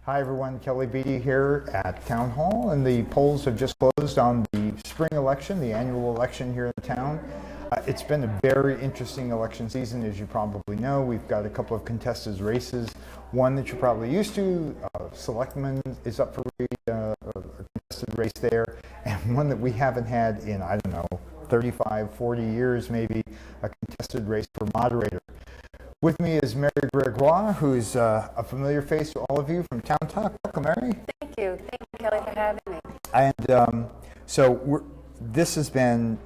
Hi everyone, Kelly Beatty here at Town Hall, and the polls have just closed on the spring election, the annual election here in the town. It's been a very interesting election season, as you probably know. We've got a couple of contested races. One that you're probably used to, Selectman is up for a contested race there, and one that we haven't had in, 35, 40 years maybe, a contested race for moderator. With me is Mary Gregoire, who's a familiar face to all of you from Town Talk. Welcome, Mary. Thank you. Thank you, Kelly, for having me. And this has been,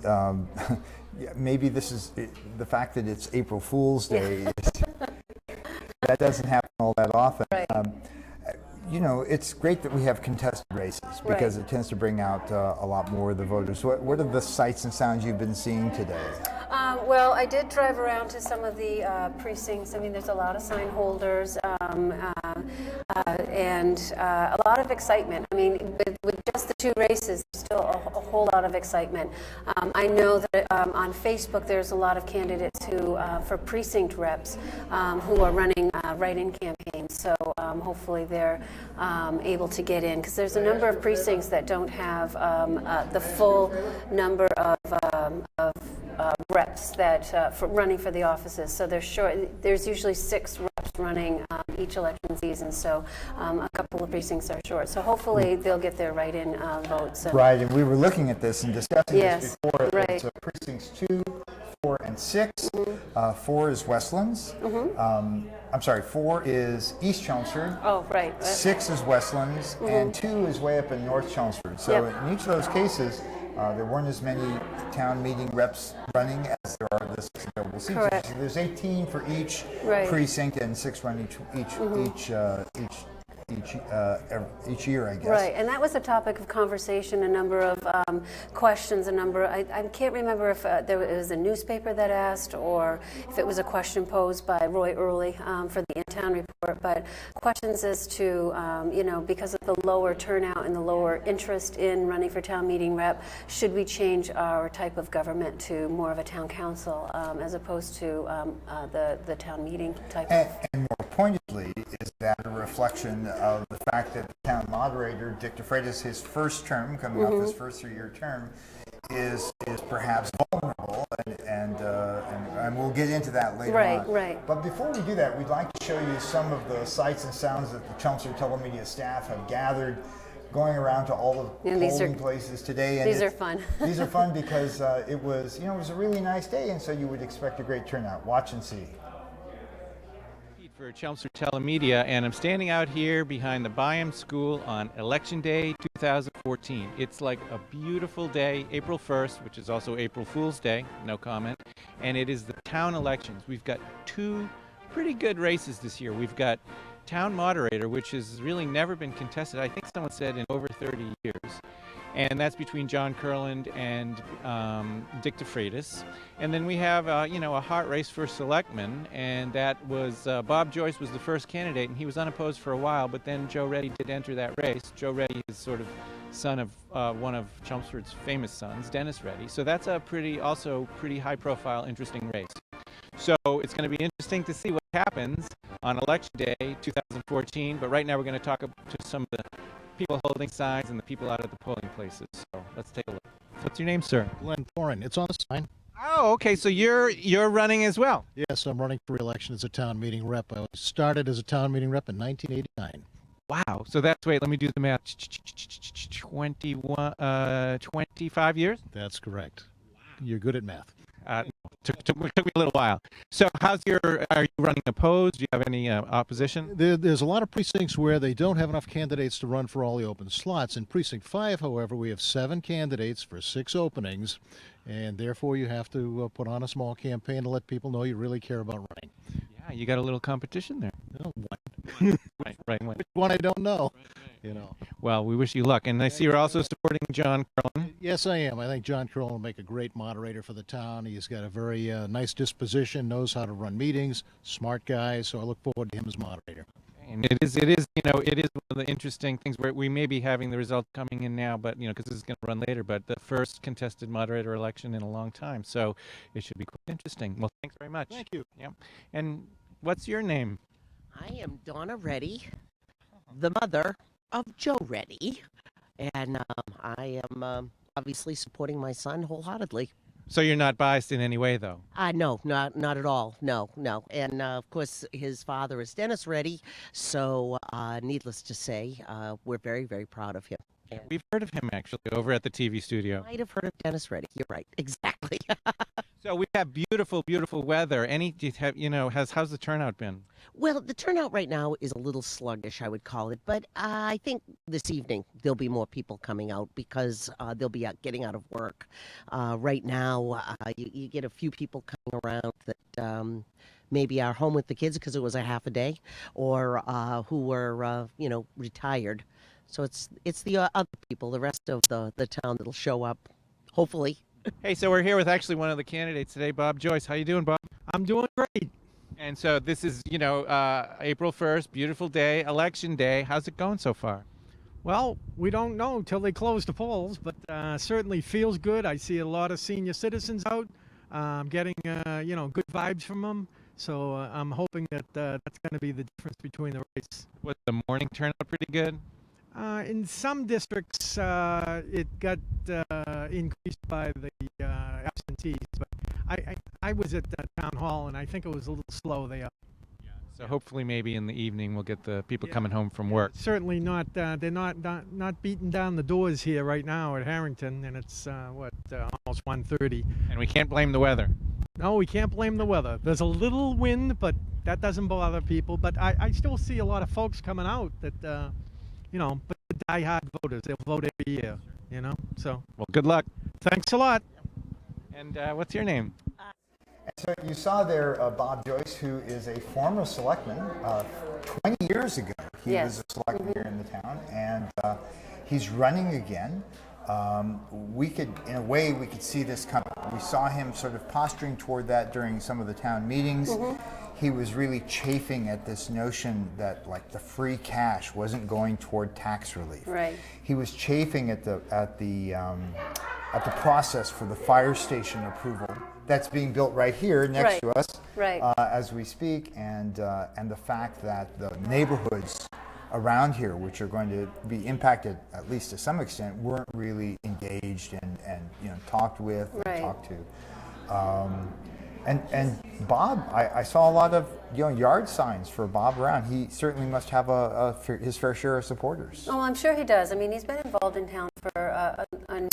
maybe this is the fact that it's April Fool's Day. That doesn't happen all that often. Right. It's great that we have contested races because it tends to bring out a lot more of the voters. What are the sights and sounds you've been seeing today? Well, I did drive around to some of the precincts. I mean, there's a lot of sign holders and a lot of excitement. I mean, with just the two races, there's still a whole lot of excitement. I know that on Facebook there's a lot of candidates who, for precinct reps, who are running write-in campaigns. So hopefully they're able to get in, because there's a number of precincts that don't have the full number of reps that for running for the offices. So there's usually 6 reps running each election season, so a couple of precincts are short. So hopefully they'll get their write-in votes. Right, and we were looking at this and discussing this before. Right. It's precincts 2, 4, and 6. 4 is Westlands. I'm sorry, 4 is East Chelmsford. Oh, right. 6 is Westlands, and 2 is way up in North Chelmsford. So in each of those cases, there weren't as many town meeting reps running as there are this available seats. Correct. So there's 18 for each precinct and 6 run each year, I guess. Right, and that was a topic of conversation, a number of questions, I can't remember if there was a newspaper that asked or if it was a question posed by Roy Early for the In-Town report, but questions as to, because of the lower turnout and the lower interest in running for town meeting rep, should we change our type of government to more of a town council as opposed to the town meeting type and more pointedly, is that a reflection of the fact that the town moderator, Dick DeFreitas, his first term, coming off his first 3-year term, is perhaps vulnerable, and we'll get into that later on. Right. But before we do that, we'd like to show you some of the sights and sounds that the Chelmsford Telemedia staff have gathered, going around to all the polling places today. And these are fun. These are fun because it was a really nice day, and so you would expect a great turnout. Watch and see. For Chelmsford Telemedia, and I'm standing out here behind the Byam School on Election Day 2014. It's like a beautiful day, April 1st, which is also April Fool's Day, no comment, and it is the town elections. We've got 2 pretty good races this year. We've got town moderator, which has really never been contested, I think someone said in over 30 years. And that's between John Kurland and Dick DeFreitas. And then we have, a hot race for selectman, and that was Bob Joyce was the first candidate, and he was unopposed for a while, but then Joe Reddy did enter that race. Joe Reddy is sort of son of one of Chelmsford's famous sons, Dennis Reddy. So that's a pretty high-profile, interesting race. So it's going to be interesting to see what happens on Election Day 2014, but right now we're going to talk to some of the people holding signs and the people out at the polling places. So let's take a look. What's your name, sir? Glenn Thorin. It's on the sign. Oh, okay. So you're running as well. Yes, I'm running for re-election as a town meeting rep. I started as a town meeting rep in 1989. Wow. So let me do the math. 25 years? That's correct. Wow. You're good at math. Took me a little while. So are you running opposed? Do you have any opposition? There's a lot of precincts where they don't have enough candidates to run for all the open slots. In Precinct 5, however, we have 7 candidates for 6 openings, and therefore you have to put on a small campaign to let people know you really care about running. Yeah, you got a little competition there. No, Right. Which one I don't know. Right. Well, we wish you luck. And I see you're also supporting John Curlin. Yes, I am. I think John Curlin will make a great moderator for the town. He's got a very nice disposition, knows how to run meetings, smart guy, so I look forward to him as moderator. And it is one of the interesting things where we may be having the results coming in now, but, because this is going to run later, but the first contested moderator election in a long time. So it should be quite interesting. Well, thanks very much. Thank you. Yeah. And what's your name? I am Donna Reddy. the mother of Joe Reddy, and I am obviously supporting my son wholeheartedly. So you're not biased in any way, though? No, not at all. No, no. And of course, his father is Dennis Reddy, so needless to say, we're very, very proud of him. And We've heard of him, actually, over at the TV studio. you might have heard of Dennis Reddy. You're right, exactly. So we have beautiful, beautiful weather. How's the turnout been? Well, the turnout right now is a little sluggish, I would call it, but I think this evening there'll be more people coming out because they'll be getting out of work. Right now, you get a few people coming around that maybe are home with the kids because it was a half a day, or who were, retired. So it's the other people, the rest of the town that'll show up, hopefully. Hey, so we're here with actually one of the candidates today, Bob Joyce. How you doing, Bob? I'm doing great. And so this is, April 1st, beautiful day, election day. How's it going so far? Well, we don't know till they close the polls, but certainly feels good. I see a lot of senior citizens out. I'm getting, good vibes from them. So I'm hoping that that's going to be the difference between the race. Was the morning turnout pretty good? In some districts, it got increased by the absentees, but I was at the town hall, and I think it was a little slow there. So hopefully maybe in the evening we'll get the people Yeah. coming home from work. Certainly not. They're not beating down the doors here right now at Harrington, and it's almost 1:30. And we can't blame the weather. No, we can't blame the weather. There's a little wind, but that doesn't bother people. But I still see a lot of folks coming out that, but the diehard voters, they'll vote every year, So Well, good luck. thanks a lot. And what's your name? So you saw there Bob Joyce, who is a former selectman. 20 years ago, he Yes. was a selectman here in the town, and he's running again. We could see this coming. We saw him sort of posturing toward that during some of the town meetings. He was really chafing at this notion that, like, the free cash wasn't going toward tax relief. Right. He was chafing at the process for the fire station approval that's being built right here next to us, Right. as we speak, and the fact that the neighborhoods around here, which are going to be impacted at least to some extent, weren't really engaged and talked with and Right. talked to. And Bob, I saw a lot of yard signs for Bob around. He certainly must have his fair share of supporters. Oh, I'm sure he does. I mean, he's been involved in town for a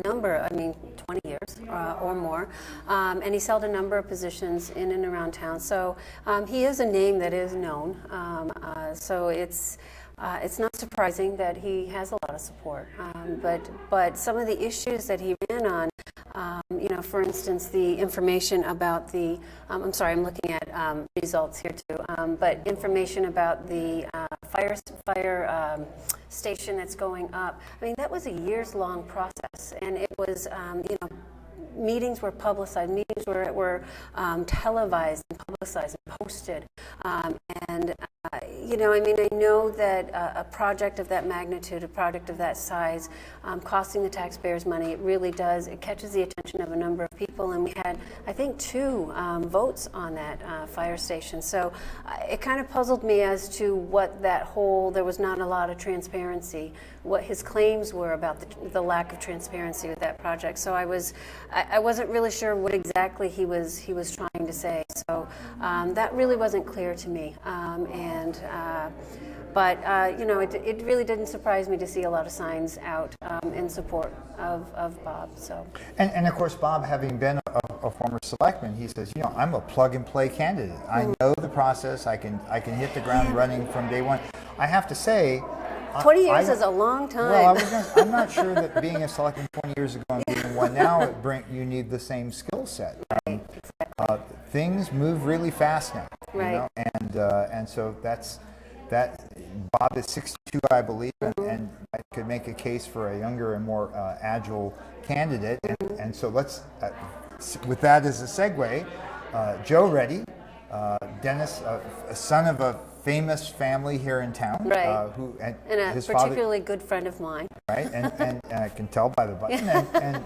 number, 20 years or more. And he's held a number of positions in and around town. So he is a name that is known. So it's not surprising that he has a lot of support. But some of the issues that he ran on, for instance, the information about the, I'm sorry, I'm looking at results here too, but information about the fire station that's going up. I mean, that was a years-long process, and it was, meetings were publicized, meetings were televised and publicized and posted. I know that a project of that magnitude, a project of that size, costing the taxpayers money, it catches the attention of a number of people, and we had, I think, 2 votes on that fire station. So it kind of puzzled me as to what there was not a lot of transparency, what his claims were about the lack of transparency with that project. So I wasn't really sure what exactly he was trying to say. So that really wasn't clear to me. It really didn't surprise me to see a lot of signs out in support of Bob. So. And of course, Bob, having been a former selectman, he says, I'm a plug-and-play candidate. I know the process. I can hit the ground running from day one. I have to say, 20 years is a long time. Well, I'm not sure that being a selectman 20 years ago and being one now, you need the same skill set. Right, exactly. Things move really fast now, Right. And so that. Bob is 62, I believe, and I could make a case for a younger and more agile candidate. And so let's, with that as a segue, Joe Reddy, Dennis, a son of a famous family here in town, Right. and a his particularly good friend of mine. father, right, and I can tell by the button, and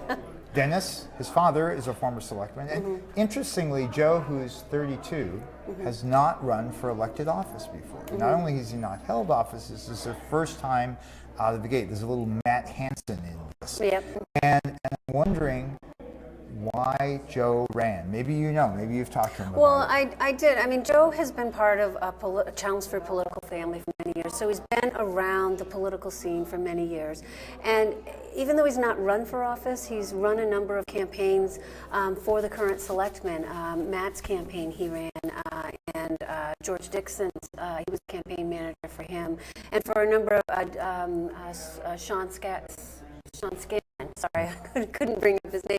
Dennis, his father, is a former selectman. And interestingly, Joe, who's 32, has not run for elected office before. Not only has he not held office, this is their first time out of the gate. There's a little Matt Hansen in this. Yep. And I'm wondering why Joe ran. Maybe you know, maybe you've talked to him about Well, it. I did. I mean, Joe has been part of a Chelmsford political family for many years, so he's been around the political scene for many years. And even though he's not run for office, he's run a number of campaigns for the current selectman. Matt's campaign he ran, and George Dixon's, he was campaign manager for him. And for a number of Sean Scanlon, sorry, I couldn't bring up his name.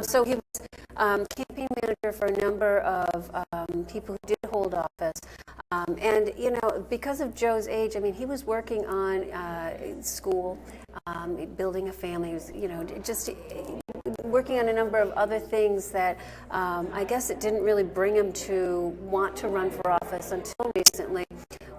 So he was campaign manager for a number of people who did hold office. And, you know, because of Joe's age, I mean, he was working on school, building a family, he was, you know, just working on a number of other things that I guess it didn't really bring him to want to run for office until recently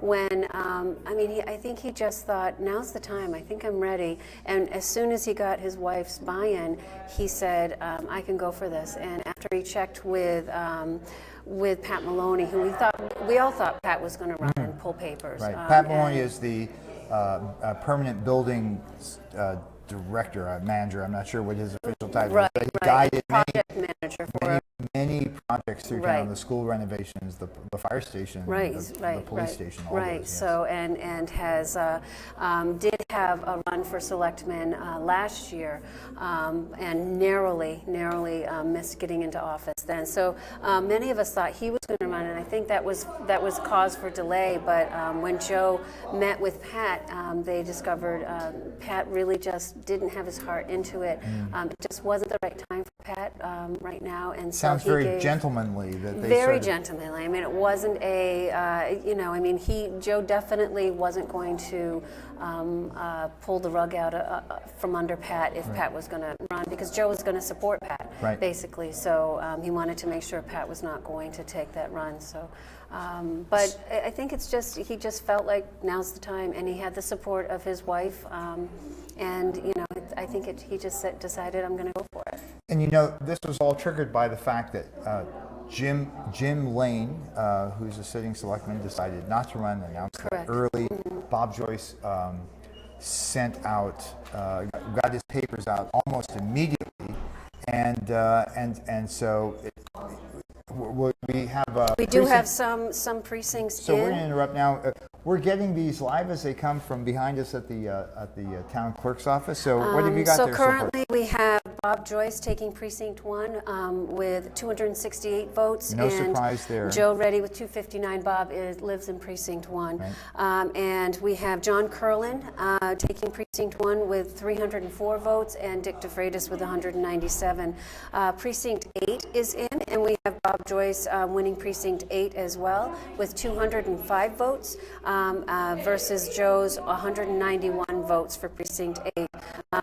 when, I mean, I think he just thought, now's the time, I think I'm ready. And as soon as he got his wife's buy-in, he said, I can go for this. And after he checked with Pat Maloney, who we all thought Pat was going to run and pull papers. Right. Pat Maloney is the permanent building director, manager. I'm not sure what his official title is, but he guided project manager for many projects through town, the school renovations, the fire station, the police station, all those, yes. So and has did have a run for selectman last year, and narrowly missed getting into office then. So many of us thought he was going to run, and I think that was cause for delay. But when Joe met with Pat, they discovered Pat really just didn't have his heart into it. It just wasn't the right time for Pat right now, and so sounds very gentlemanly that they very started. gentlemanly. I mean, it wasn't a you know. I mean, Joe definitely wasn't going to pull the rug out from under Pat if Pat was going to run, because Joe was going to support Pat basically. So he wanted to make sure Pat was not going to take that run. So. But I think it's just he just felt like now's the time, and he had the support of his wife, and you know I think he just decided I'm going to go for it. And you know this was all triggered by the fact that Jim Lane, who's a sitting selectman, decided not to run, announced that early. Bob Joyce sent out got his papers out almost immediately, and so. We have. We do have some precincts. So we're going to interrupt now. We're getting these live as they come from behind us at the town clerk's office. So what have you got there? So currently we have Bob Joyce taking precinct 1 with 268 votes. No and surprise there. Joe Reddy with 259. Bob lives in precinct 1. Right. And we have John Curlin taking precinct 1 with 304 votes, and Dick DeFreitas with 197. Precinct 8 is in, and we have Bob Joyce winning precinct 8 as well with 205 votes versus Joe's 191 votes for precinct 8.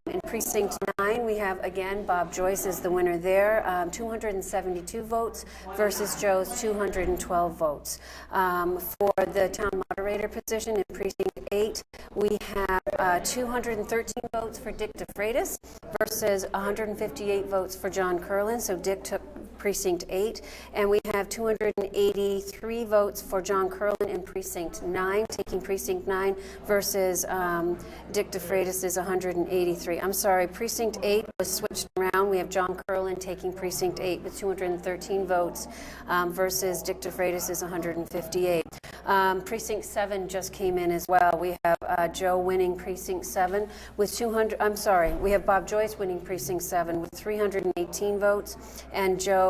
In precinct 9, we have again Bob Joyce is the winner there, 272 votes versus Joe's 212 votes. For the town moderator position in precinct 8, we have 213 votes for Dick DeFreitas versus 158 votes for John Curlin. So Dick took precinct 8, and we have 283 votes for John Curlin in precinct 9, taking precinct 9 versus Dick DeFreitas is 183. I'm sorry, precinct 8 was switched around. We have John Curlin taking precinct 8 with 213 votes versus Dick DeFreitas is 158. Precinct 7 just came in as well. We have Joe winning precinct 7 with 200. I'm sorry, we have Bob Joyce winning precinct 7 with 318 votes, and Joe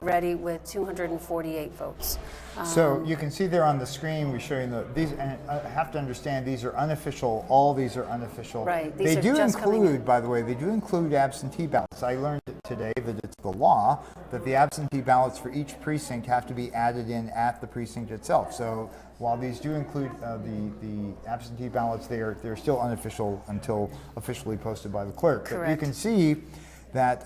Reddy with 248 votes. So you can see there on the screen, we're showing these, and I have to understand these are unofficial, all these are unofficial. Right. They do include, by the way, they do include absentee ballots. I learned today that it's the law that the absentee ballots for each precinct have to be added in at the precinct itself. So while these do include the absentee ballots, they're still unofficial until officially posted by the clerk. Correct. But you can see that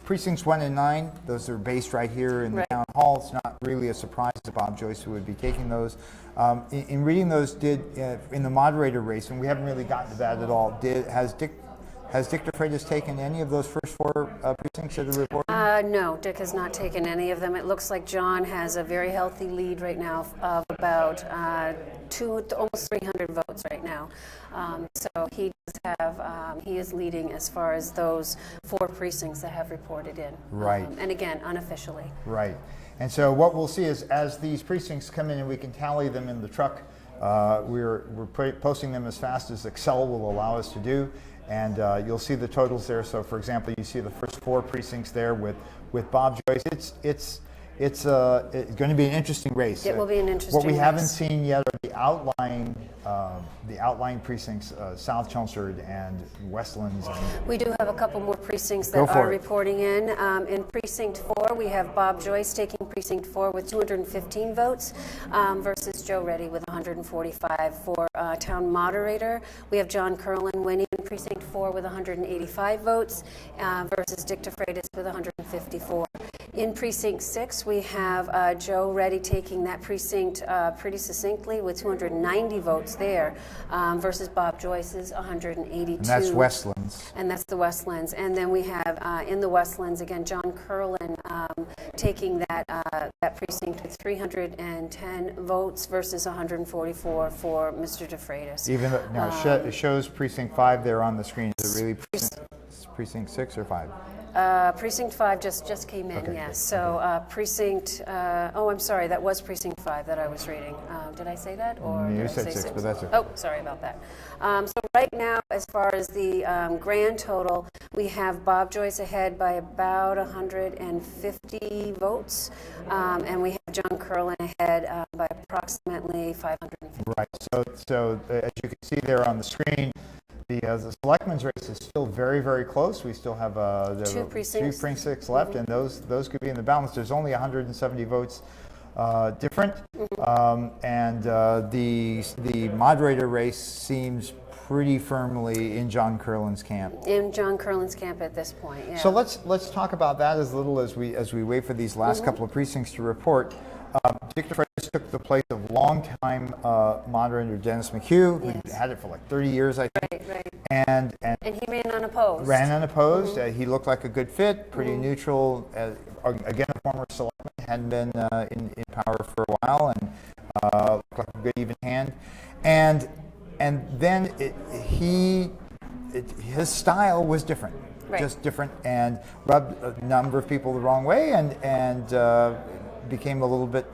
precincts 1 and 9, those are based right here in the town hall. It's not really a surprise to Bob Joyce who would be taking those. In reading those, in the moderator race, and we haven't really gotten to that at all, Has Dick DeFreitas taken any of those first 4 precincts that are reporting? No, Dick has not taken any of them. It looks like John has a very healthy lead right now of about almost 300 votes right now. So he does have, he is leading as far as those 4 precincts that have reported in. Right. And again, unofficially. Right. And so what we'll see is as these precincts come in and we can tally them in the truck, we're posting them as fast as Excel will allow us to do. And you'll see the totals there. So, for example, you see the first 4 precincts there with Bob Joyce. It's going to be an interesting race. It will be an interesting What we race. haven't seen yet are the outlying precincts, South Chelmsford and Westlands. We do have a couple more precincts that are reporting in. In Precinct 4, we have Bob Joyce taking Precinct 4 with 215 votes versus Joe Reddy with 145. For Town Moderator, we have John Curlin winning in Precinct 4 with 185 votes versus Dick DeFreitas with 154. In Precinct 6, we have Joe Reddy taking that precinct pretty succinctly with 290 votes there versus Bob Joyce's 182. And that's Westlands. And that's the Westlands. And then we have in the Westlands, again, John Curlin taking that precinct with 310 votes versus 144 for Mr. DeFreitas. Even though, now, it shows Precinct 5 there on the screen. Is it really Precinct 6 or 5? Precinct 5 just came in, Okay, yes. good. So Precinct, I'm sorry, that was Precinct 5 that I was reading. Did I say that? Or You did I said say 6, but that's okay. Oh, sorry about that. So right now, as far as the grand total, we have Bob Joyce ahead by about 150 votes, and we have John Curlin ahead by approximately 550. Right. So as you can see there on the screen, the selectmen's race is still very, very close. We still have Two precincts. 2 precincts left, and those could be in the balance. There's only 170 votes different, and the moderator race seems pretty firmly in John Curlin's camp. In John Curlin's camp at this point, yeah. So let's talk about that as little as we wait for these last couple of precincts to report. Dick DeFreitas took the place of longtime moderator Dennis McHugh, who had it for like 30 years, I think. Right. And he ran unopposed. Ran unopposed. He looked like a good fit, pretty neutral. Again, a former selectman, hadn't been in power for a while, and looked like a good even hand. And then his style was different. Right. Just different, and rubbed a number of people the wrong way, and became a little bit,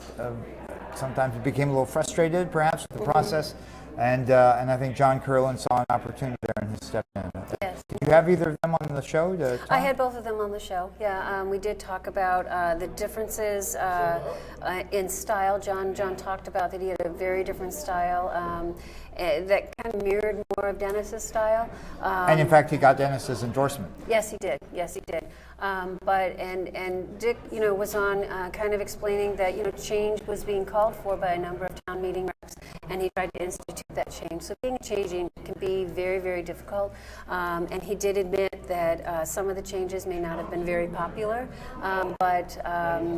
sometimes became a little frustrated perhaps with the process, and I think John Curlin saw an opportunity there and he stepped in. Yes. Did you have either of them on the show to talk? I had both of them on the show, yeah. We did talk about the differences in style. John talked about that he had a very different style that kind of mirrored more of Dennis's style. And in fact, he got Dennis's endorsement. Yes, he did. But Dick, was on kind of explaining that change was being called for by a number of town meeting reps, and he tried to institute that change. So being a change agent can be very, very difficult. And he did admit that some of the changes may not have been very popular, but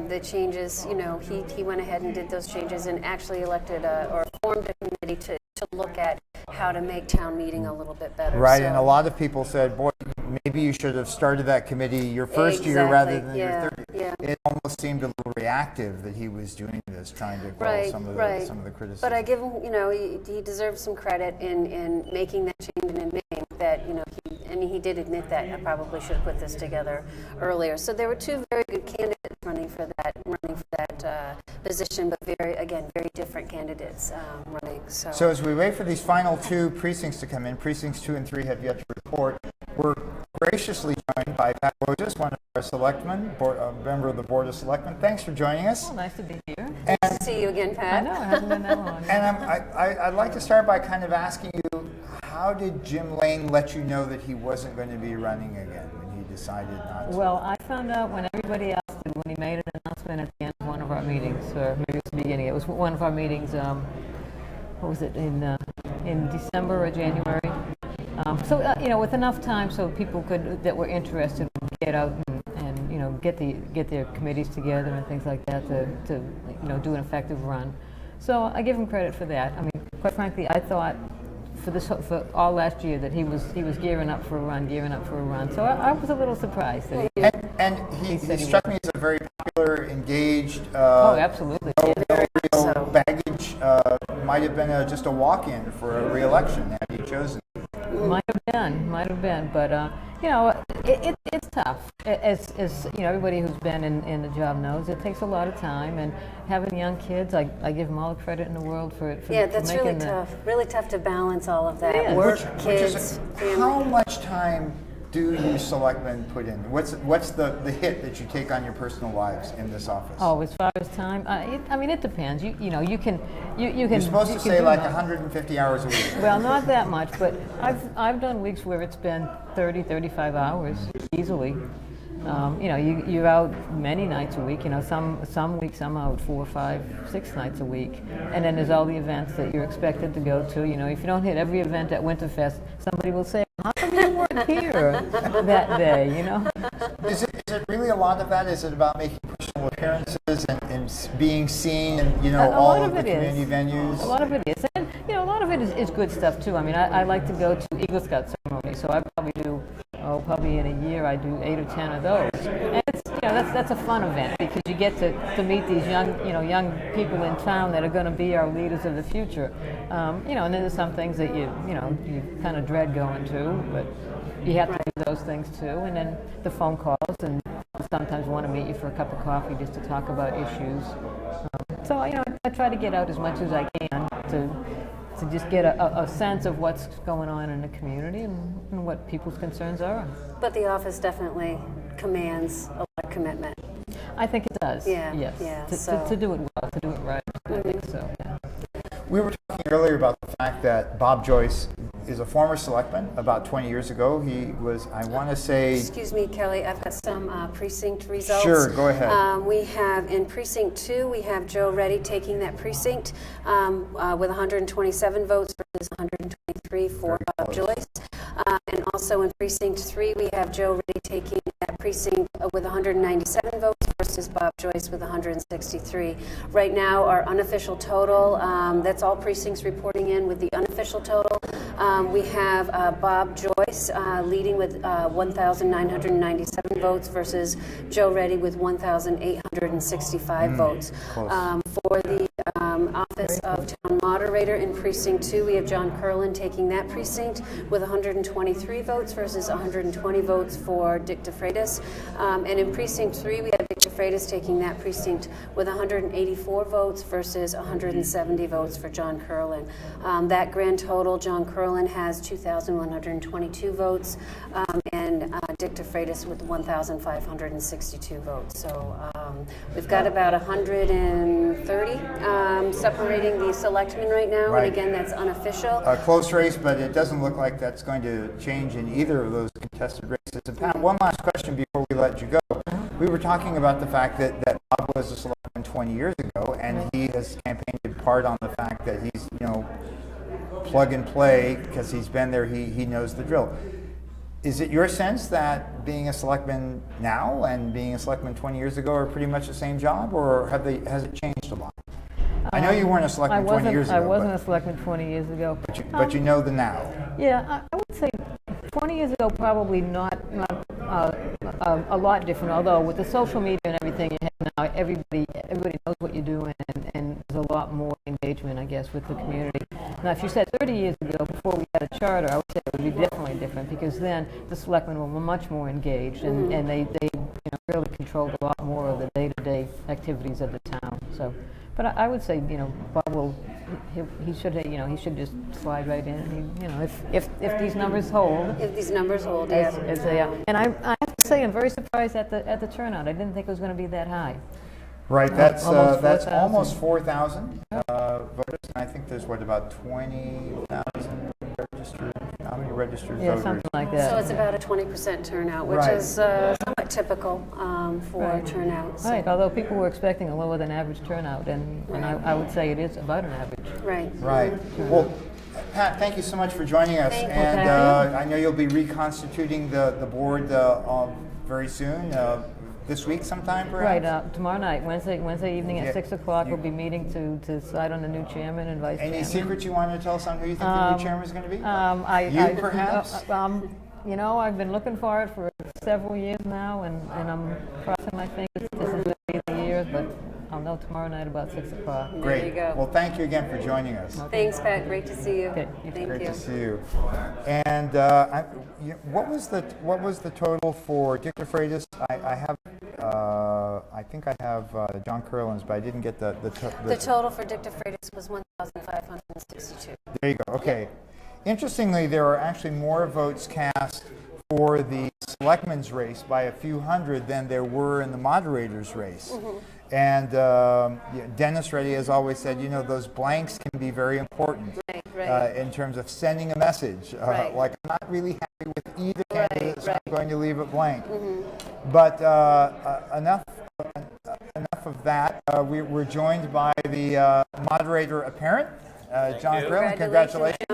the changes, he went ahead and did those changes and actually elected or formed a committee to look at how to make town meeting a little bit better. Right, so, and a lot of people said, boy, maybe you should have started that committee your first year rather than your third year. Yeah. It almost seemed a little reactive that he was doing this, trying to quell some of the criticism. But I give him, he deserves some credit in making that change and admitting that, he did admit that I probably should have put this together earlier. So there were 2 very good candidates running for that position, but very different candidates running. So as we wait for these final 2 precincts to come in, precincts 2 and 3 have yet to report. We're graciously joined by Pat Bojas, one of our selectmen, a member of the Board of Selectmen. Thanks for joining us. Well, nice to be here. nice to see you again, Pat. I know, it hasn't been that long. And I'd like to start by kind of asking you, how did Jim Lane let you know that he wasn't going to be running again when he decided not to? Well, I found out when everybody else did, when he made an announcement at the end of one of our meetings, or maybe it was the beginning. It was one of our meetings. What was it in December or January? With enough time so people that were interested would get out and get their committees together and things like that to do an effective run. So I give him credit for that. I mean, quite frankly, I thought for all last year that he was gearing up for a run. So I was a little surprised that he. And he said he struck me as a very popular, engaged, Oh, absolutely. no Yeah. real so. baggage. Might have been just a walk-in for a re-election had he chosen. Might have been, but it's tough. As you know, everybody who's been in the job knows, it takes a lot of time. And having young kids, I give them all the credit in the world for Yeah, for that's making really the, tough. Really tough to balance all of that. Yeah. Work, Which is kids, how family. much time do you selectmen put in? What's the hit that you take on your personal lives in this office? Oh, as far as time, I mean, it depends. You can. You're supposed to say do like that. 150 hours a week. Well, not that much, but I've done weeks where it's been 30, 35 hours easily. You're out many nights a week. Some weeks I'm out 4, 5, 6 nights a week, and then there's all the events that you're expected to go to. If you don't hit every event at Winterfest, somebody will say, "How come you weren't here that day?" Is it really a lot of that? Is it about making personal appearances and being seen in all of the community venues? A lot of it is, and a lot of it is good stuff too. I mean, I like to go to Eagle Scout ceremony, so I probably do. Probably in a year I do 8 or 10 of those, and it's that's a fun event because you get to meet these young people in town that are going to be our leaders of the future. And then there's some things that you kind of dread going to, but you have to do those things too. And then the phone calls, and sometimes want to meet you for a cup of coffee just to talk about issues. So I try to get out as much as I can to just get a sense of what's going on in the community and what people's concerns are. But the office definitely commands a lot of commitment. I think it does. Yeah, Yes. yeah, To so- do it well, to do it right. I think so. Yeah. We were talking earlier about the fact that Bob Joyce is a former selectman. About 20 years ago, he was, I want to say... Excuse me, Kelly, I've got some precinct results. Sure, go ahead. We have in precinct 2, we have Joe Reddy taking that precinct with 127 votes versus 123 for Bob Joyce. And also in precinct 3, we have Joe Reddy taking that precinct with 197 votes versus Bob Joyce with 163. Right now, our unofficial total, that's all precincts reporting in with the unofficial total. We have Bob Joyce leading with 1,997 votes versus Joe Reddy with 1,865 votes. For the office of town moderator in precinct 2, we have John Curlin taking that precinct with 123 votes versus 120 votes for Dick DeFreitas. And in precinct 3, we have Dick DeFreitas taking that precinct with 184 votes versus 170 votes for John Curlin. That grand total, John Curlin has 2,122 votes, and Dick DeFreitas with 1,562 votes. So we've got about 130 separating the selectmen right now, Right. and again, that's unofficial. A close race, but it doesn't look like that's going to change in either of those contested races. And Pat, one last question before we let you go. We were talking about the fact that Bob was a selectman 20 years ago, and he has campaigned in part on the fact that he's, plug and play because he's been there, he knows the drill. Is it your sense that being a selectman now and being a selectman 20 years ago are pretty much the same job, or has it changed a lot? I know you weren't a selectman 20 years ago. I wasn't a selectman 20 years ago. But you know the now. Yeah, I would say 20 years ago probably not a lot different. Although with the social media and everything you have now, everybody knows what you're doing, and there's a lot more engagement, I guess, with the community. Now, if you said 30 years ago, before we had a charter, I would say it would be definitely different because then the selectmen were much more engaged, and they really controlled a lot more of the day-to-day activities of the town. So. But I would say, Bob will. He should just slide right in. If these numbers hold. If these numbers hold, As yeah. they are. And I have to say, I'm very surprised at the turnout. I didn't think it was going to be that high. Right, that's Almost 4,000. almost 4,000 voters, and I think there's about 20,000 registered. How many registered Yeah, voters? something like So that. it's about a 20% turnout, which Right. is somewhat typical for Right. turnout. So. Right. Although people were expecting a lower than average turnout, and I would say it is about an average. Right. Right. Well, Pat, thank you so much for joining us, Thank you. and Thank I know you'll be reconstituting the board very soon. this week sometime, Right, perhaps? tomorrow night, Wednesday evening at Yeah. 6 o'clock, we'll be meeting to decide on the new chairman and vice chairman. Any secrets you want to tell us on who you think the new chairman is going to be? You, perhaps? You know, I've been looking for it for several years now, and I'm crossing my fingers this is going to be the year, but I'll know tomorrow night about 6 o'clock. Great. There you go. Well, thank you again for joining us. Thanks, Pat. Great to see you. Okay. Thank Great you. to see you. And what was the total for Dick DeFreitas? I think I have John Curlin's, but I didn't get the total for Dick DeFreitas was 1,562. There you go. Okay. Interestingly, there are actually more votes cast for the selectmen's race by a few hundred than there were in the moderator's race. And Dennis Reddy has always said, those blanks can be very important Right. in terms of sending a message. Right. Like, I'm not really happy with either candidate, so right. I'm going to leave it blank. But enough of that. We're joined by the moderator apparent, John Curlin. Congratulations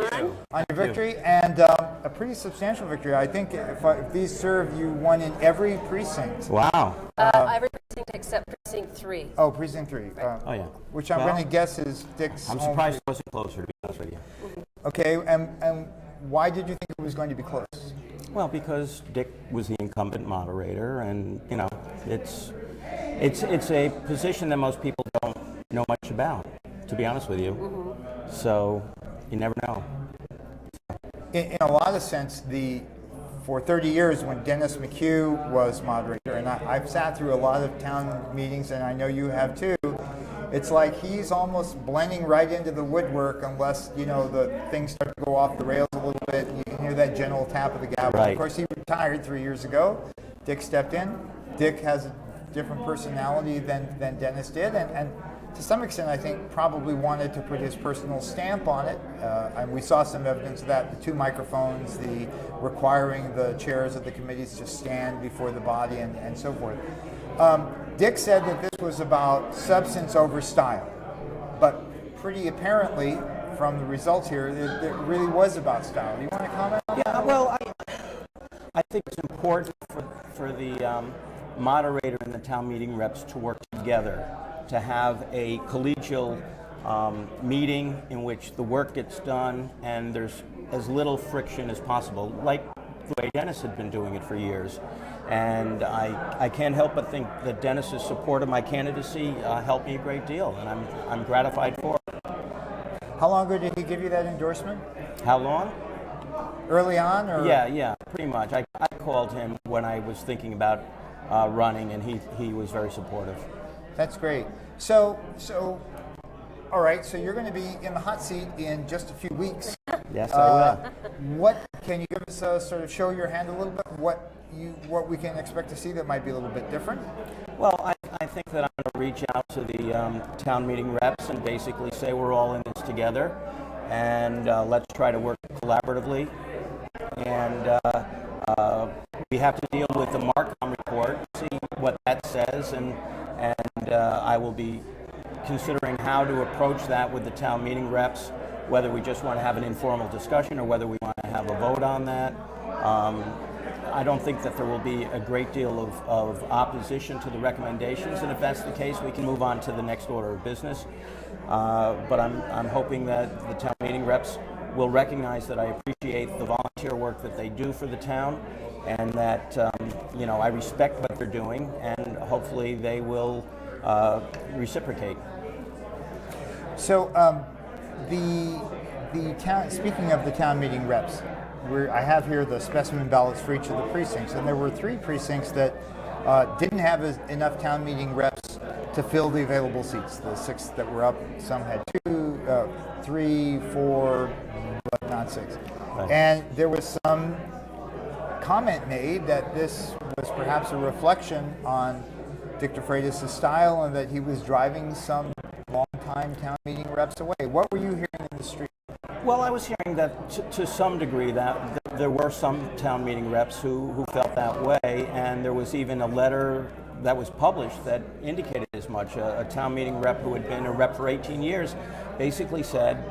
on your victory, and a pretty substantial victory. I think if these serve, you won in every precinct. Wow. Every precinct except precinct 3. Oh, precinct 3. Oh, yeah. Which I'm Well, going to guess is Dick's I'm home surprised it wasn't closer, to be honest with you. Okay, and why did you think it was going to be close? Well, because Dick was the incumbent moderator, and it's a position that most people don't know much about, to be honest with you. So you never know. In a lot of sense, for 30 years when Dennis McHugh was moderator, and I've sat through a lot of town meetings, and I know you have too, it's like he's almost blending right into the woodwork unless, the things start to go off the rails a little bit. You can hear that gentle tap of the gavel. Right. Of course, he retired 3 years ago. Dick stepped in. Dick has a different personality than Dennis did, and to some extent, I think probably wanted to put his personal stamp on it. And we saw some evidence of that, the 2 microphones, the requiring the chairs of the committees to stand before the body, and so forth. Dick said that this was about substance over style, but pretty apparently, from the results here, it really was about style. Do you want to comment on that? Yeah, well, I think it's important for the moderator and the town meeting reps to work together, to have a collegial meeting in which the work gets done and there's as little friction as possible, like the way Dennis had been doing it for years. And I can't help but think that Dennis's support of my candidacy helped me a great deal, and I'm gratified for it. How long ago did he give you that endorsement? How long? Early on? Or? Yeah, pretty much. I called him when I was thinking about running, and he was very supportive. That's great. So, all right. So you're going to be in the hot seat in just a few weeks. Yes, I will. What can you give us? Sort of show your hand a little bit. What we can expect to see that might be a little bit different. Well, I think that I'm going to reach out to the town meeting reps and basically say we're all in this together, and let's try to work collaboratively. And we have to deal with the Marcom report, see what that says, and I will be considering how to approach that with the town meeting reps, whether we just want to have an informal discussion or whether we want to have a vote on that. I don't think that there will be a great deal of opposition to the recommendations, and if that's the case, we can move on to the next order of business. But I'm hoping that the town meeting reps will recognize that I appreciate the volunteer work that they do for the town, and that I respect what they're doing, and hopefully they will reciprocate. So the town. Speaking of the town meeting reps, I have here the specimen ballots for each of the precincts, and there were 3 precincts that didn't have enough town meeting reps to fill the available seats. The 6 that were up, some had 2, 3, 4, but not 6. Right. And there was some comment made that this was perhaps a reflection on Dick DeFreitas' style and that he was driving some long-time town meeting reps away. What were you hearing in the street? Well, I was hearing that to some degree that there were some town meeting reps who felt that way, and there was even a letter that was published that indicated as much. A town meeting rep who had been a rep for 18 years basically said,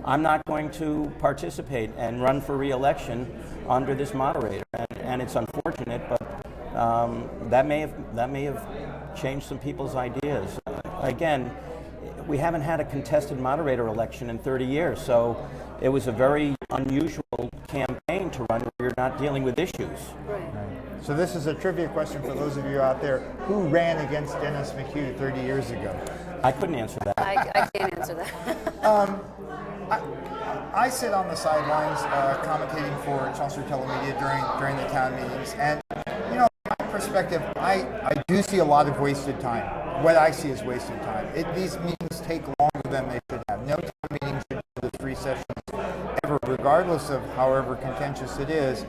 I'm not going to participate and run for re-election under this moderator, and it's unfortunate, but that may have changed some people's ideas. Again, we haven't had a contested moderator election in 30 years, so it was a very unusual campaign to run where you're not dealing with issues. Right. So this is a trivia question for those of you out there. Who ran against Dennis McHugh 30 years ago? I couldn't answer that. I can't answer that. I sit on the sidelines commentating for Chelmsford Telemedia during the town meetings, and from my perspective, I do see a lot of wasted time. What I see is wasted time. These meetings take longer than they should have. No town meeting should do the 3 sessions ever, regardless of however contentious it is,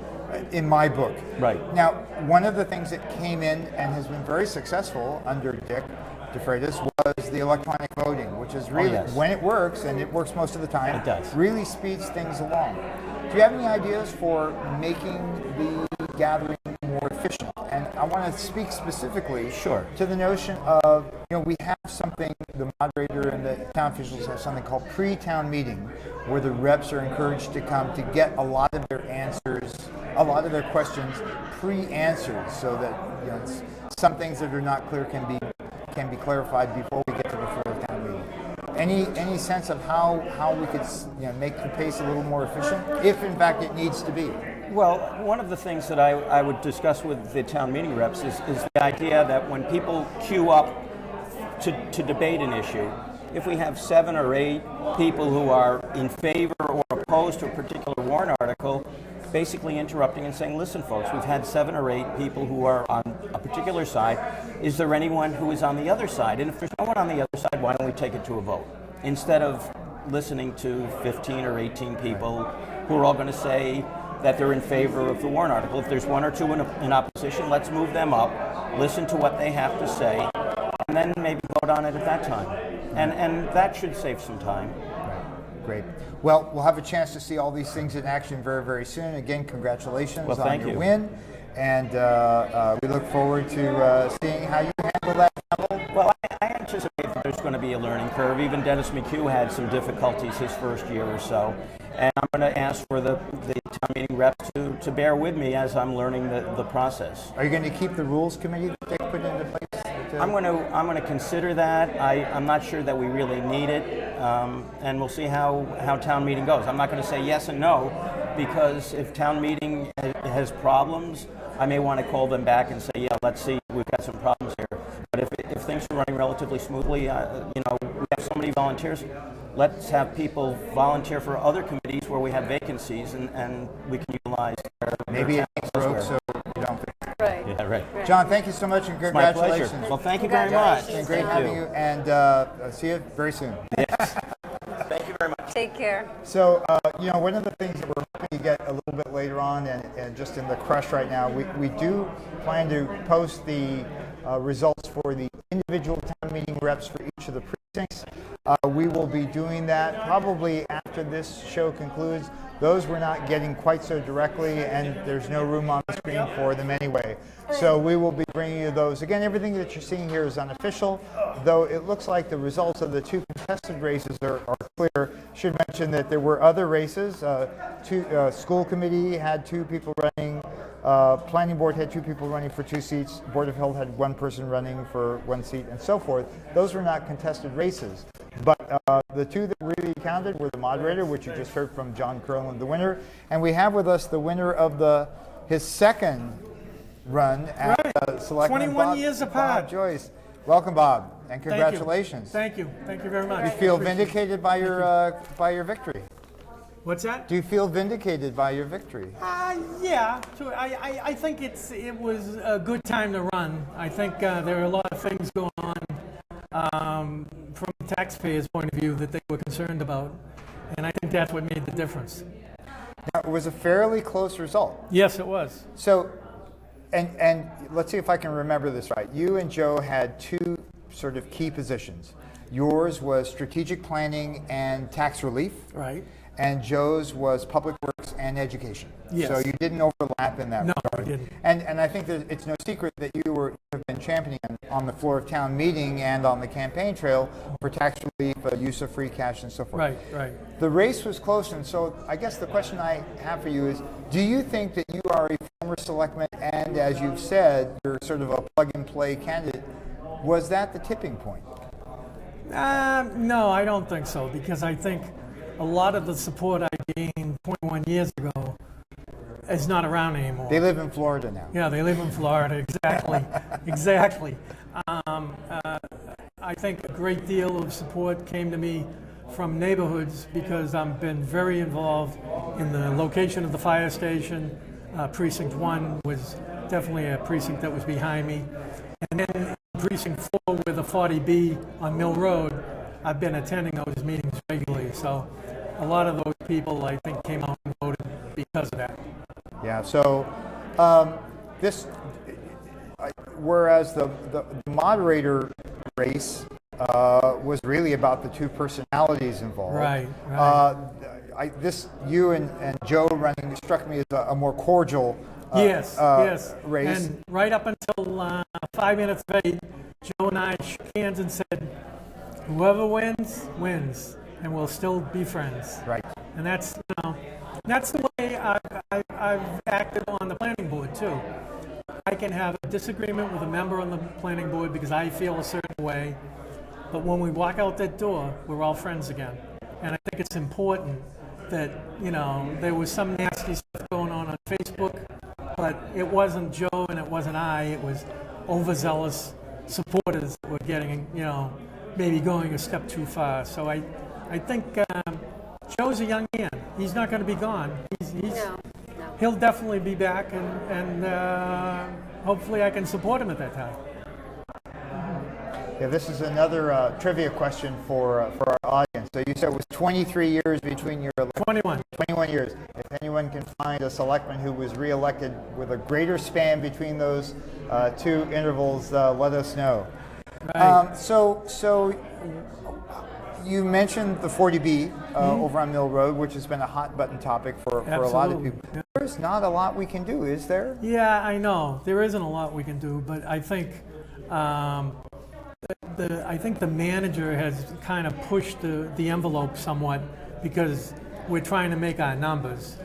in my book. Right. Now, one of the things that came in and has been very successful under Dick DeFreitas was the electronic voting, which is really, when it works, and it works most of the time, it does. Really speeds things along. Do you have any ideas for making the gathering more efficient? And I want to speak specifically to the notion of, we have something, the moderator and the town officials have something called pre-town meeting, where the reps are encouraged to come to get a lot of their answers, a lot of their questions pre-answered, so that some things that are not clear can be clarified before we get to the floor of town meeting. Any sense of how we could make the pace a little more efficient, if in fact it needs to be? Well, one of the things that I would discuss with the town meeting reps is the idea that when people queue up to debate an issue, if we have 7 or 8 people who are in favor or opposed to a particular warrant article, basically interrupting and saying, listen folks, we've had 7 or 8 people who are on a particular side. Is there anyone who is on the other side? And if there's no one on the other side, why don't we take it to a vote? Instead of listening to 15 or 18 people who are all going to say that they're in favor of the warrant article. If there's 1 or 2 in opposition, let's move them up, listen to what they have to say, and then maybe vote on it at that time. And that should save some time. Great. Well, we'll have a chance to see all these things in action very, very soon. Again, congratulations on your win. And we look forward to seeing how you handle that level. Well, I anticipate that there's going to be a learning curve. Even Dennis McHugh had some difficulties his first year or so. And I'm going to ask for the town meeting reps to bear with me as I'm learning the process. Are you going to keep the rules committee that they put into place? I'm going to consider that. I'm not sure that we really need it, and we'll see how town meeting goes. I'm not going to say yes and no, because if town meeting has problems, I may want to call them back and say, yeah, let's see, we've got some problems here. But if things are running relatively smoothly, we have so many volunteers. Let's have people volunteer for other committees where we have vacancies, and we can utilize their maybe it broke, so you don't. Right. Yeah, right. John, thank you so much, and congratulations. My pleasure. Well, thank you very much. It's been great having you, and see you very soon. Yes. Thank you very much. Take care. So, one of the things that we're hoping to get a little bit later on, and just in the crush right now, we do plan to post the results for the individual town meeting reps for each of the precincts. We will be doing that probably after this show concludes. Those we're not getting quite so directly, and there's no room on the screen for them anyway. So we will be bringing you those. Again, everything that you're seeing here is unofficial, though it looks like the results of the 2 contested races are clear. Should mention that there were other races. School committee had 2 people running. Planning board had 2 people running for 2 seats. Board of Health had 1 person running for 1 seat, and so forth. Those were not contested races. But the 2 that really counted were the moderator, which you just heard from John Curlin, the winner, and we have with us the winner of his second run at Selectman 21 years apart. Bob Joyce. Welcome, Bob, and congratulations. Thank you very much. Do you feel vindicated by your victory? What's that? Do you feel vindicated by your victory? Yeah. So I think it was a good time to run. I think there are a lot of things going on from the taxpayers' point of view that they were concerned about, and I think that's what made the difference. Now, it was a fairly close result. Yes, it was. So, and let's see if I can remember this right. You and Joe had 2 sort of key positions. Yours was strategic planning and tax relief. Right. And Joe's was public works and education. Yes. So you didn't overlap in that regard. No, I didn't. And I think that it's no secret that you have been championing on the floor of town meeting and on the campaign trail for tax relief, use of free cash, and so forth. Right, right. The race was close, and so I guess the question I have for you is, do you think that you are a former selectman and, as you've said, you're sort of a plug-and-play candidate? Was that the tipping point? No, I don't think so, because I think a lot of the support I gained 21 years ago is not around anymore. They live in Florida now. Yeah, they live in Florida, exactly, exactly. I think a great deal of support came to me from neighborhoods because I've been very involved in the location of the fire station. Precinct 1 was definitely a precinct that was behind me. And then Precinct 4 with the 40B on Mill Road, I've been attending those meetings regularly. So a lot of those people, I think, came out and voted because of that. Yeah, so whereas the moderator race was really about the two personalities involved. Right, right. You and Joe running struck me as a more cordial yes. race. And right up until 5 minutes of 8, Joe and I shook hands and said, whoever wins, wins, and we'll still be friends. Right. And that's the way I've acted on the planning board too. I can have a disagreement with a member on the planning board because I feel a certain way, but when we walk out that door, we're all friends again. And I think it's important that, there was some nasty stuff going on Facebook, but it wasn't Joe and it wasn't I, it was overzealous supporters that were getting, maybe going a step too far. So I think Joe's a young man. He's not going to be gone. No. He'll definitely be back, and hopefully I can support him at that time. Yeah, this is another trivia question for our audience. So you said it was 23 years between your 21. 21 years. If anyone can find a selectman who was reelected with a greater span between those two intervals, let us know. Right. So you mentioned the 40B over on Mill Road, which has been a hot button topic for a lot of people. Yeah. There's not a lot we can do, is there? Yeah, I know. There isn't a lot we can do, but I think the manager has kind of pushed the envelope somewhat because we're trying to make our numbers.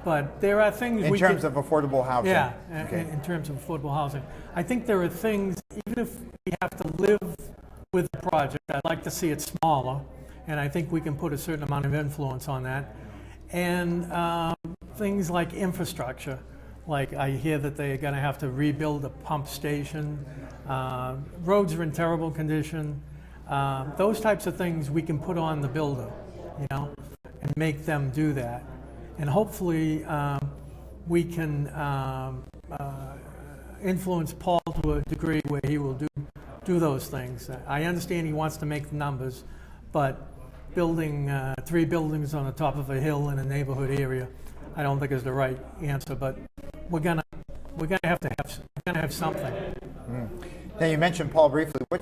But there are things in terms of affordable housing. Yeah, okay. in terms of affordable housing. I think there are things, even if we have to live with the project, I'd like to see it smaller, and I think we can put a certain amount of influence on that. And things like infrastructure, like I hear that they're going to have to rebuild a pump station. Roads are in terrible condition. Those types of things we can put on the builder, and make them do that. And hopefully we can influence Paul to a degree where he will do those things. I understand he wants to make the numbers, but building 3 buildings on the top of a hill in a neighborhood area, I don't think is the right answer. But we're gonna have something. Now you mentioned Paul briefly. How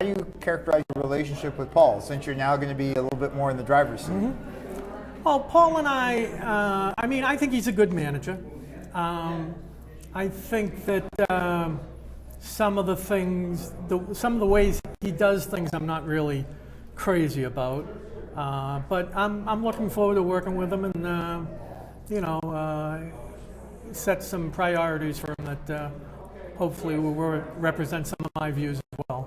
do you characterize your relationship with Paul, since you're now going to be a little bit more in the driver's seat? Well, Paul and I think he's a good manager. I think that some of the ways he does things I'm not really crazy about. But I'm looking forward to working with him and, set some priorities for him that hopefully will represent some of my views as well.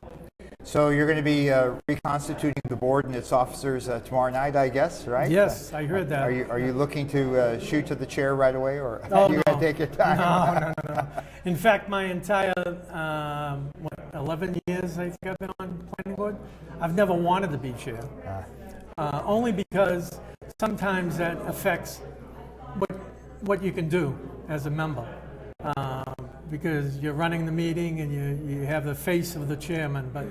So you're going to be reconstituting the board and its officers tomorrow night, I guess, right? Yes, I heard that. Are you looking to shoot to the chair right away, or Oh, are you going to take your time? No. In fact, my entire 11 years I think I've been on planning board, I've never wanted to be chair. Only because sometimes that affects what you can do as a member. Because you're running the meeting and you have the face of the chairman, but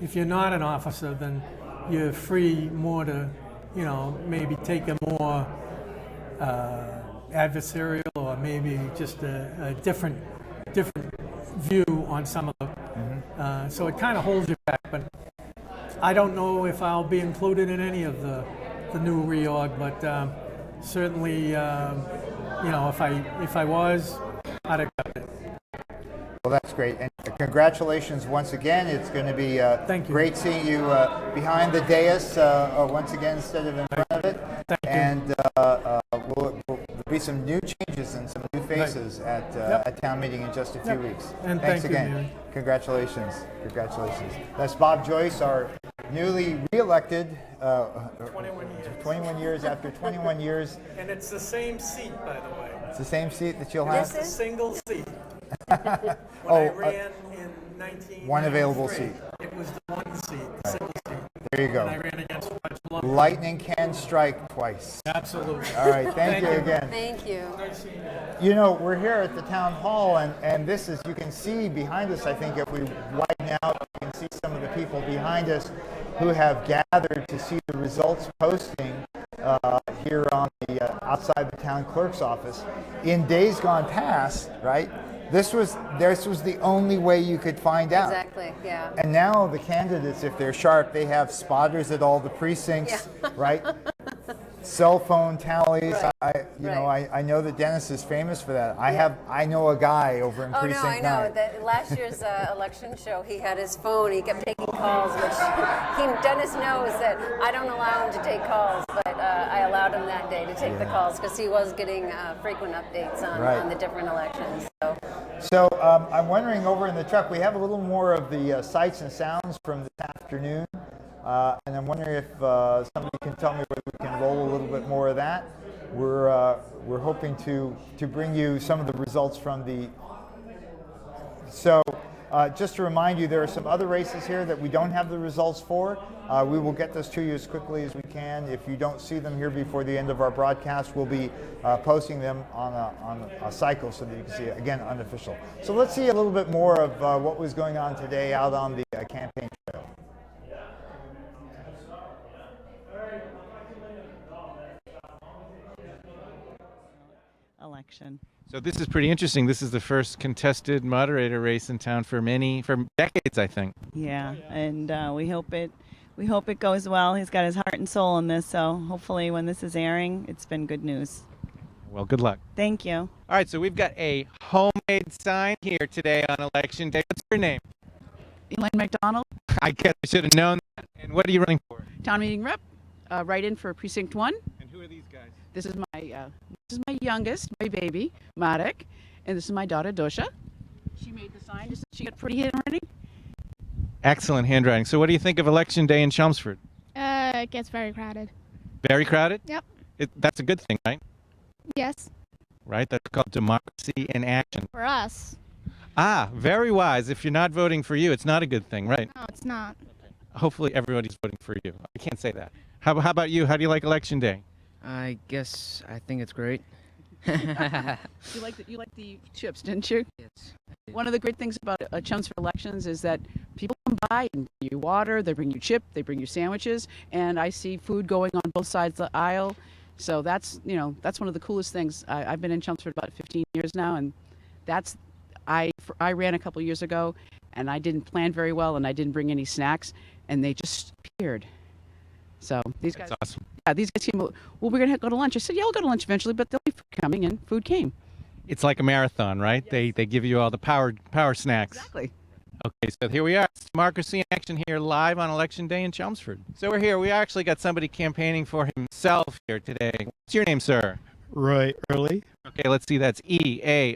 if you're not an officer, then you're free more to, maybe take a more adversarial or maybe just a different view on some of them. So it kind of holds you back, but I don't know if I'll be included in any of the new reorg, but certainly, if I was, I'd accept it. Well, that's great. And congratulations once again. It's going to be Thank you. great seeing you behind the dais once again instead of in front of it. Thank you. And there'll be some new changes and some new faces at town meeting in just a few weeks. And Thanks thank you, again. Mary. Congratulations. Congratulations. That's Bob Joyce, our newly re-elected 21 years after 21 years. And it's the same seat, by the way. It's the same seat that you'll have? This is- Single seat. When Oh, I ran in 1993, one available seat. It was the one seat, the single seat. There you And I go. ran against Roger Lumber. Lightning can strike twice. Absolutely. All right, thank you again. Thank you. Nice seeing you. You know, we're here at the town hall, and this is, you can see behind us, I think if we widen out, you can see some of the people behind us who have gathered to see the results posting here on the outside the town clerk's office. In days gone past, right, this was the only way you could find out. Exactly, yeah. And now the candidates, if they're sharp, they have spotters at all the precincts, right? Cell phone tallies. Right. I know that Dennis is famous for that. I know a guy over in Oh, precinct no, I know. 9. That last year's election show, he had his phone. He kept taking calls, which Dennis knows that I don't allow him to take calls, but I allowed him that day to take the calls because he was getting frequent updates on the different elections. So I'm wondering, over in the truck, we have a little more of the sights and sounds from this afternoon. And I'm wondering if somebody can tell me whether we can roll a little bit more of that. We're hoping to bring you some of the results from the. So just to remind you, there are some other races here that we don't have the results for. We will get this to you as quickly as we can. If you don't see them here before the end of our broadcast, we'll be posting them on a cycle so that you can see it, again, unofficial. So let's see a little bit more of what was going on today out on the campaign trail. Election. So this is pretty interesting. This is the first contested moderator race in town for decades, I think. Yeah, and we hope it goes well. He's got his heart and soul in this, so hopefully when this is airing, it's been good news. Well, good luck. Thank you. All right, so we've got a homemade sign here today on Election Day. What's your name? Elaine McDonald, I guess I should have known that. And what are you running for? town meeting rep, write-in for Precinct 1. And who are these guys? This is my youngest, my baby, Marek, and this is my daughter, Dosha. She made the sign just so she got pretty handwriting. Excellent handwriting. So what do you think of Election Day in Chelmsford? It gets very crowded. Very crowded? Yep. That's a good thing, right? Yes. Right? That's called democracy in action. For us. Ah, very wise. If you're not voting for you, it's not a good thing, right? No, it's not. Hopefully everybody's voting for you. I can't say that. How about you? How do you like Election Day? I think it's great. You like the chips, didn't you? Yes. One of the great things about Chelmsford Elections is that people come by and bring you water, they bring you chip, they bring you sandwiches, and I see food going on both sides of the aisle. So that's one of the coolest things. I've been in Chelmsford about 15 years now, and I ran a couple years ago, and I didn't plan very well, and I didn't bring any snacks, and they just appeared. So these guys, That's awesome. yeah, these guys came. Well, we're gonna go to lunch. I said, yeah, we'll go to lunch eventually, but there'll be food coming, and food came. It's like a marathon, right? Yes. They give you all the power snacks. Exactly. Okay, so here we are. It's Democracy in Action here live on Election Day in Chelmsford. So we're here. We actually got somebody campaigning for himself here today. What's your name, sir? Roy Early. Okay, let's see. That's E-A-R-L-E-Y.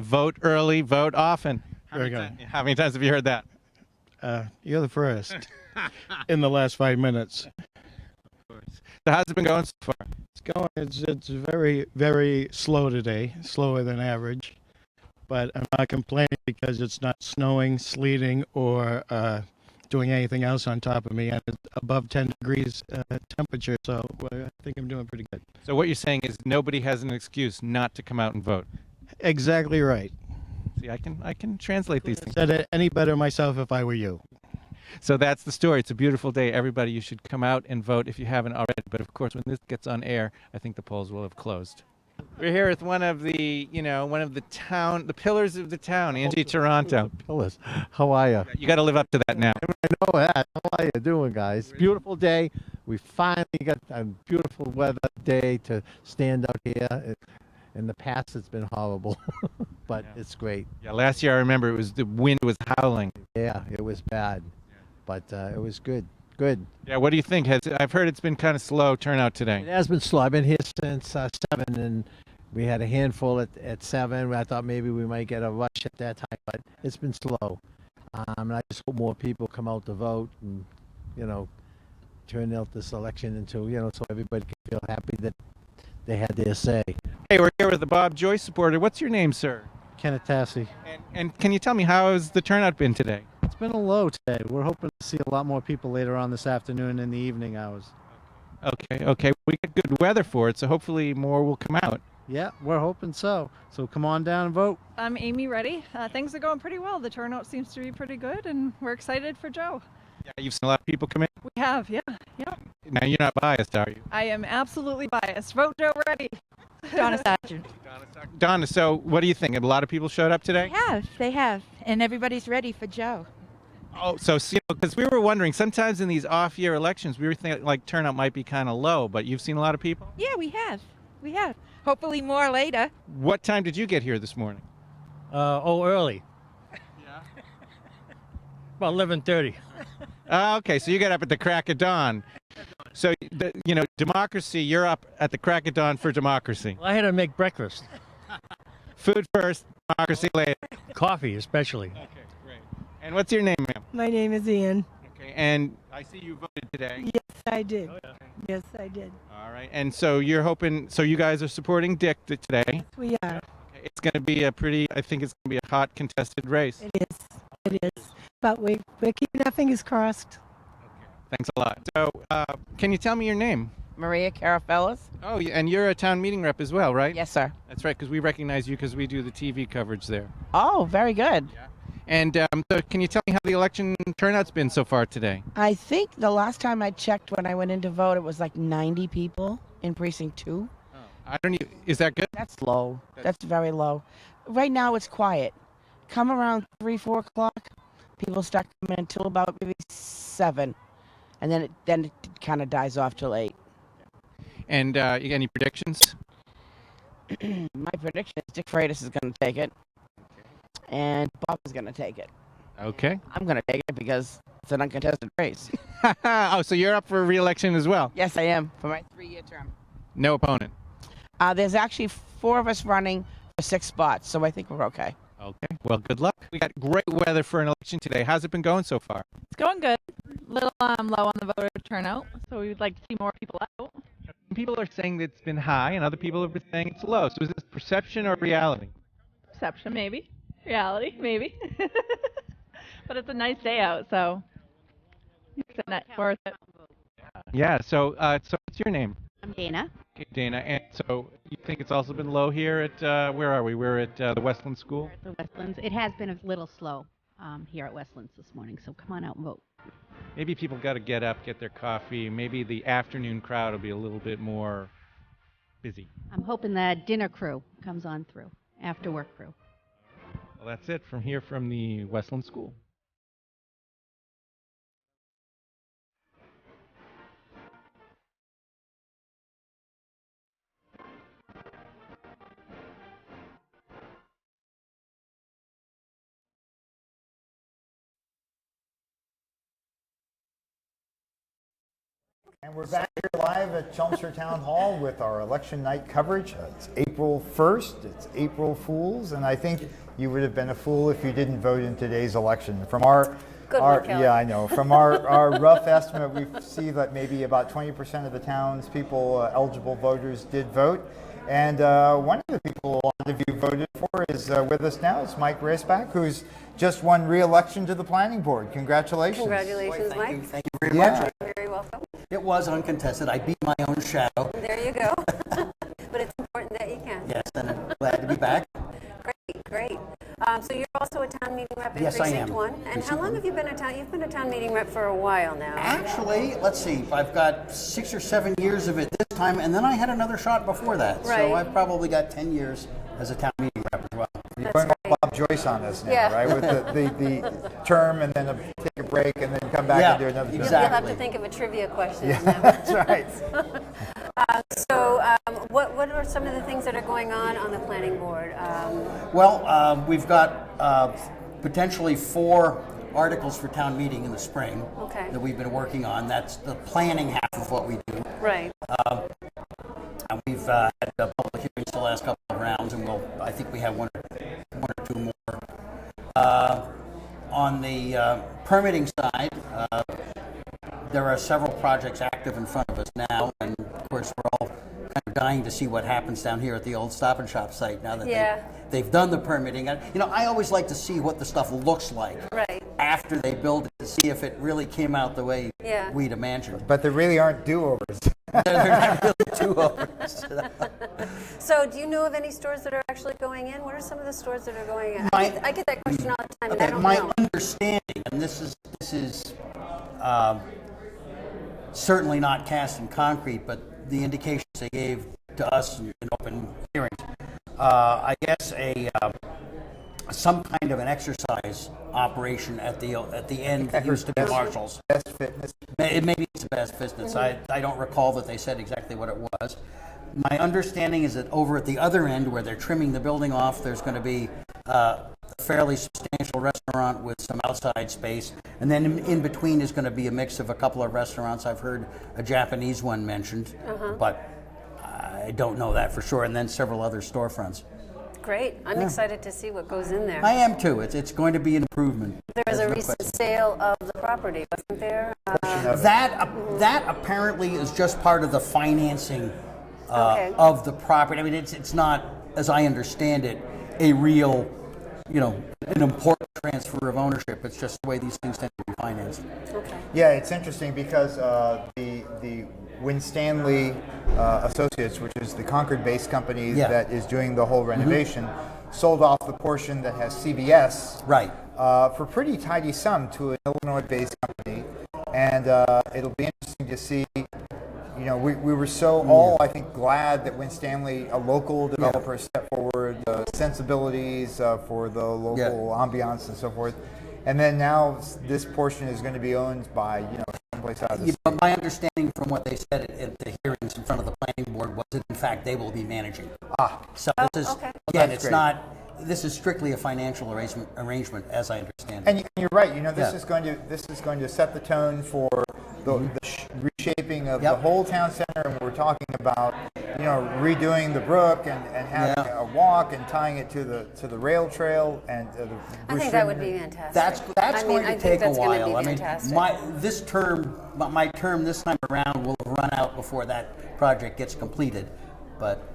Vote early, vote often. Very good. How many times have you heard that? You're the first in the last 5 minutes. So how's it been going so far? It's very, very slow today, slower than average. But I'm not complaining because it's not snowing, sleeting, or doing anything else on top of me. And it's above 10 degrees temperature, so I think I'm doing pretty good. So what you're saying is nobody has an excuse not to come out and vote. Exactly right. See, I can translate these things. Said it any better myself if I were you. So that's the story. It's a beautiful day. Everybody, you should come out and vote if you haven't already. But of course, when this gets on air, I think the polls will have closed. We're here with one of the pillars of the town, Angie Toronto. Pillars. How are you? You got to live up to that now. I know that. How are you doing, guys? Beautiful day. We finally got a beautiful weather day to stand out here. In the past, it's been horrible, but it's great. Yeah, last year I remember the wind was howling. Yeah, it was bad, but it was good. Good. Yeah, what do you think? I've heard it's been kind of slow turnout today. It has been slow. I've been here since 7, and we had a handful at 7. I thought maybe we might get a rush at that time, but it's been slow. And I just hope more people come out to vote and, turn out this election into, so everybody can feel happy that they had their say. Hey, we're here with the Bob Joyce supporter. What's your name, sir? Kenneth Tassi. And can you tell me how has the turnout been today? It's been a low today. We're hoping to see a lot more people later on this afternoon in the evening hours. Okay. We got good weather for it, so hopefully more will come out. Yeah, we're hoping so. So come on down and vote. I'm Amy Reddy. Things are going pretty well. The turnout seems to be pretty good, and we're excited for Joe. Yeah, you've seen a lot of people come in? We have, yeah. Now, you're not biased, are you? I am absolutely biased. Vote Joe Reddy. Donna Sargent. Donna, so what do you think? A lot of people showed up today? They have, and everybody's ready for Joe. Oh, so because we were wondering, sometimes in these off-year elections, we were thinking like turnout might be kind of low, but you've seen a lot of people? Yeah, we have. Hopefully more later. What time did you get here this morning? Early. Yeah. About 11:30. Okay, so you got up at the crack of dawn. So, democracy, you're up at the crack of dawn for democracy. Well, I had to make breakfast. Food first, democracy later. Coffee, especially. Okay, great. And what's your name, ma'am? My name is Ian. Okay, and I see you voted today. Yes, I did. Oh, yeah. Yes, I did. All right, and so you're hoping, so you guys are supporting Dick today. We are. Okay, it's going to be I think it's going to be a hot contested race. It is. But we're keeping our fingers crossed. Thanks a lot. So, can you tell me your name? Maria Carafellas. Oh, and you're a town meeting rep as well, right? Yes, sir. That's right, because we recognize you because we do the TV coverage there. Oh, very good. Yeah. And so can you tell me how the election turnout's been so far today? I think the last time I checked when I went in to vote, it was like 90 people in precinct 2. Oh, I don't even, is that good? That's low. That's very low. Right now it's quiet. Come around 3, 4 o'clock, people start coming until about maybe 7. And then it kind of dies off till 8. And you got any predictions? My prediction is Dick Freitas is going to take it, and Bob is going to take it. Okay. I'm going to take it because it's an uncontested race. Oh, so you're up for re-election as well? Yes, I am, for my 3-year term. No opponent? There's actually 4 of us running for 6 spots, so I think we're okay. Okay. Well, good luck. We got great weather for an election today. How's it been going so far? It's going good. A little low on the voter turnout, so we'd like to see more people out. People are saying that it's been high, and other people have been saying it's low. So is this perception or reality? Perception, maybe. Reality, maybe. But it's a nice day out, so it's worth it. Yeah. So what's your name? I'm Dana. Okay, Dana. And so you think it's also been low here at where are we? We're at the Westland School. The Westlands. It has been a little slow here at Westlands this morning, so come on out and vote. Maybe people got to get up, get their coffee. Maybe the afternoon crowd will be a little bit more busy. I'm hoping the dinner crew comes on through, after work crew. Well, that's it from here from the Westland School. And we're back here live at Chelmsford Town Hall with our election night coverage. It's April 1st, it's April Fools, and I think you would have been a fool if you didn't vote in today's election. From our yeah, I know. From our rough estimate, we see that maybe about 20% of the townspeople, eligible voters, did vote. And one of the people a lot of you voted for is with us now. It's Mike Raceback, who's just won re-election to the planning board. Congratulations. Congratulations, Mike. Thank you very much. You're very welcome. It was uncontested. I beat my own shadow. There you go. But it's important that you can. Yes, and I'm glad to be back. Great. So you're also a town meeting rep in Yes, I Precinct am. 1. And Precinct how long 1. have you been a town? You've been a town meeting rep for a while now. Actually, let's see. I've got 6 or 7 years of it this time, and then I had another shot before that. Right. So I've probably got 10 years as a town meeting rep as well. You're going all Bob Joyce on us now, Yeah. right? With the term and then take a break and then come back and do another term. You'll have to think of a trivia question. Yeah, that's right. So what are some of the things that are going on the planning board? Well, we've got potentially 4 articles for town meeting in the spring that we've been working on. That's the planning half of what we do. Right. And we've had public hearings the last couple of rounds, and I think we have one or two more. On the permitting side, there are several projects active in front of us now, and of course we're all kind of dying to see what happens down here at the old Stop and Shop site now that they've done the permitting. And, I always like to see what the stuff looks like after they build it, to see if it really came out the way we'd imagined. But there really aren't do-overs. They're not really do-overs. So do you know of any stores that are actually going in? What are some of the stores that are going in? I get that question all the time, and I don't my know. understanding, and this is certainly not cast in concrete, but the indications they gave to us in open hearings, I guess some kind of an exercise operation at the end that used to be Marshall's. Best Fitness. Maybe it's Best Fitness. I don't recall that they said exactly what it was. My understanding is that over at the other end, where they're trimming the building off, there's going to be a fairly substantial restaurant with some outside space, and then in between is going to be a mix of a couple of restaurants. I've heard a Japanese one mentioned, but I don't know that for sure, and then several other storefronts. Great. I'm excited to see what goes in there. I am too. It's going to be an improvement. There was a recent sale of the property, wasn't there? That apparently is just part of the financing of the property. I mean, it's not, as I understand it, a real, an important transfer of ownership. It's just the way these things tend to be financed. Okay. Yeah, it's interesting because the Winstanley Associates, which is the Concord-based company that is doing the whole renovation, sold off the portion that has CBS for pretty tidy sum to an Illinois-based company, and it'll be interesting to see. We were so all, I think, glad that Winstanley, a local developer, stepped forward, the sensibilities for the local ambiance and so forth. And then now this portion is going to be owned by, someplace out of the state. But my understanding from what they said at the hearings in front of the planning board was that, in fact, they will be managing. So this is, again, it's not, this is strictly a financial arrangement, as I understand it. And you're right. This is going to set the tone for the reshaping of the whole town center, and we're talking about redoing the brook and having a walk and tying it to the rail trail and I think that would be fantastic. That's going to take a while. I mean, my term this time around will have run out before that project gets completed, but.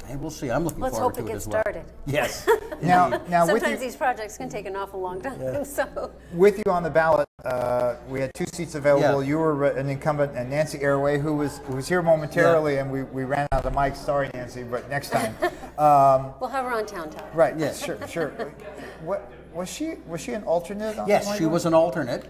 Hey, we'll see. I'm looking forward to it as well. Let's hope it Yes. started. Sometimes these projects can take an awful long time. So. With you on the ballot, we had 2 seats available. You were an incumbent, and Nancy Airway, who was here momentarily, and we ran out of mics. Sorry, Nancy, but next time. We'll have her on Town Talk. Right. Yes. Sure. What was she? Was she an alternate? Yes, she was an alternate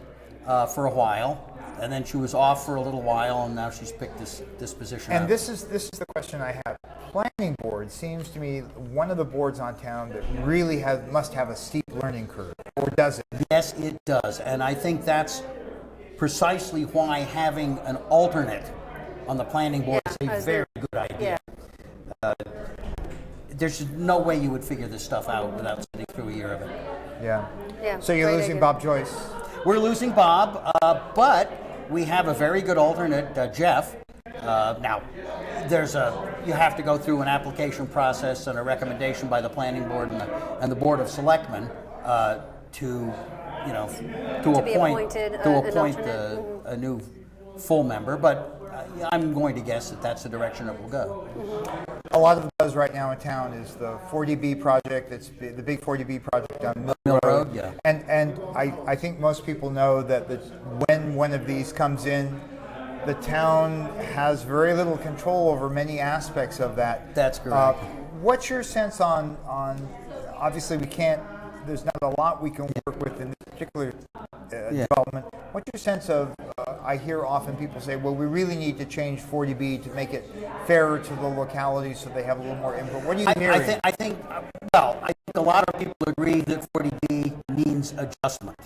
for a while. And then she was off for a little while, and now she's picked this position up. And this is the question I have. Planning board seems to me one of the boards on town that really must have a steep learning curve, or does it? Yes, it does, and I think that's precisely why having an alternate on the planning board is a very good idea. There's no way you would figure this stuff out without sitting through a year of it. Yeah. So you're losing Bob Joyce. We're losing Bob, but we have a very good alternate, Jeff. Now, you have to go through an application process and a recommendation by the planning board and the board of selectmen to appoint a new full member. But I'm going to guess that that's the direction it will go. A lot of the buzz right now in town is the 40B project. It's the big 40B project on Mill Road. Yeah. And I think most people know that when one of these comes in, the town has very little control over many aspects of that. That's correct. What's your sense on obviously there's not a lot we can work with in this particular development. What's your sense of, I hear often people say, well, we really need to change 40B to make it fairer to the localities so they have a little more input. What are you hearing? I think a lot of people agree that 40B means adjustment.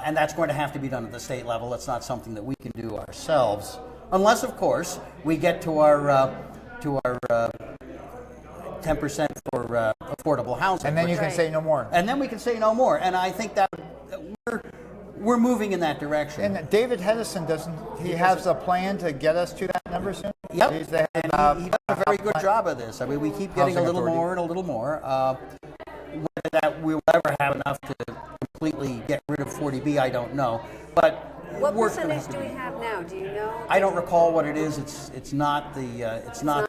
And that's going to have to be done at the state level. It's not something that we can do ourselves. Unless, of course, we get to our to our 10% for affordable housing. And then you can say no more. And then we can say no more. And I think that we're moving in that direction. And David Hedison, he has a plan to get us to that number soon? Yep. He's the head And of, he does a very good job of this. I mean, we keep getting Housing a little Authority. more and a little more. Whether that we'll ever have enough to completely get rid of 40B, I don't know. But What we're percentage do we have now? Do you know? I don't recall what it is. It's not the limit. It's not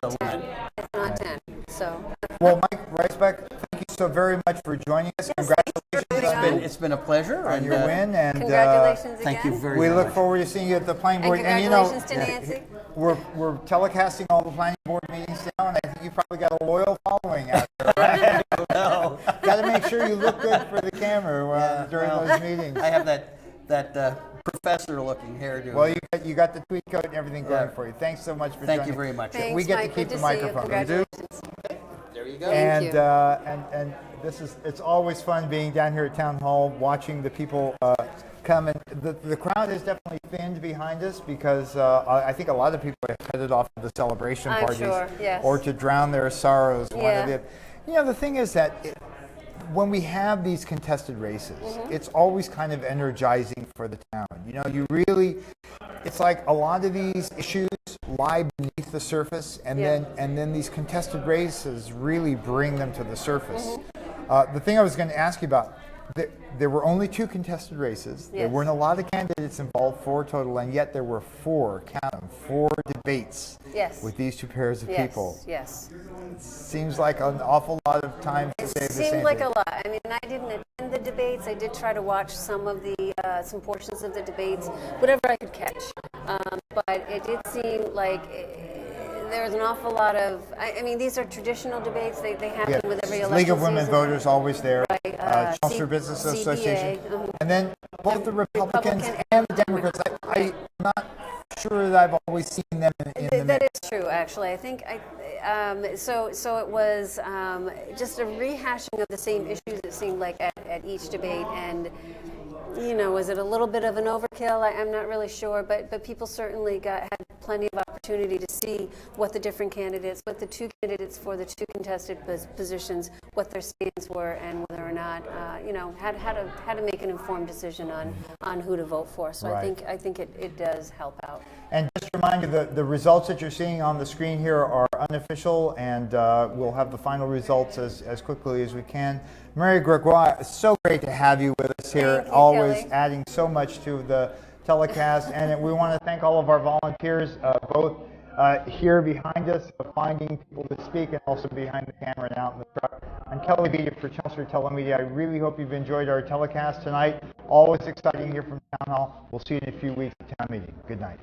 10. So. Well, Mike Reisbeck, thank you so very much for joining us. Congratulations. It's been a pleasure on your win. And congratulations again. Thank you very we much. look forward to seeing you at the planning board. And congratulations to Nancy. We're telecasting all the planning board meetings now, and I think you probably got a loyal following out there, right? No. Got to make sure you look good for the camera during those meetings. I have that professor-looking hairdo. Well, you got the tweed coat and everything going for you. Thanks so much for joining. Thank you very much. Thanks, we get Mike. to keep Good the to see you. microphone. Congratulations. There you go. Thank you. And it's always fun being down here at Town Hall, watching the people come. And the crowd is definitely thinned behind us because I think a lot of people are headed off to the celebration I'm parties sure, yes. or to drown their sorrows. Yeah. The thing is that when we have these contested races, it's always kind of energizing for the town. It's like a lot of these issues lie beneath the surface, and then these contested races really bring them to the surface. The thing I was going to ask you about, there were only 2 contested races. There weren't a lot of candidates involved, 4 total, and yet there were 4 debates with these 2 pairs of people. Yes. It seems like an awful lot of time to say the same It seemed like thing. a lot. I mean, I didn't attend the debates. I did try to watch some portions of the debates, whatever I could catch. But it did seem like there was an awful lot of. I mean, these are traditional debates. They happen with every election League of Women season. Voters always there. Right. Chelmsford Business CBA, Association, and then both the Republicans and the Democrats. I'm not sure that I've always seen them in the That mix. is true, actually. I think so it was just a rehashing of the same issues. It seemed like at each debate, and was it a little bit of an overkill? I'm not really sure, but people certainly had plenty of opportunity to see what the 2 candidates for the 2 contested positions, what their stands were, and whether or not how to make an informed decision on who to vote for. So Right. I think it does help out. And just to remind you, the results that you're seeing on the screen here are unofficial, and we'll have the final results as quickly as we can. Mary Gregoire, it's so great to have you with us here, Thank you, always Kelly. adding so much to the telecast. And we want to thank all of our volunteers, both here behind us, finding people to speak, and also behind the camera and out in the truck. I'm Kelly Beatty for Chelmsford Telemedia. I really hope you've enjoyed our telecast tonight. Always exciting here from Town Hall. We'll see you in a few weeks at Town Meeting. Good night.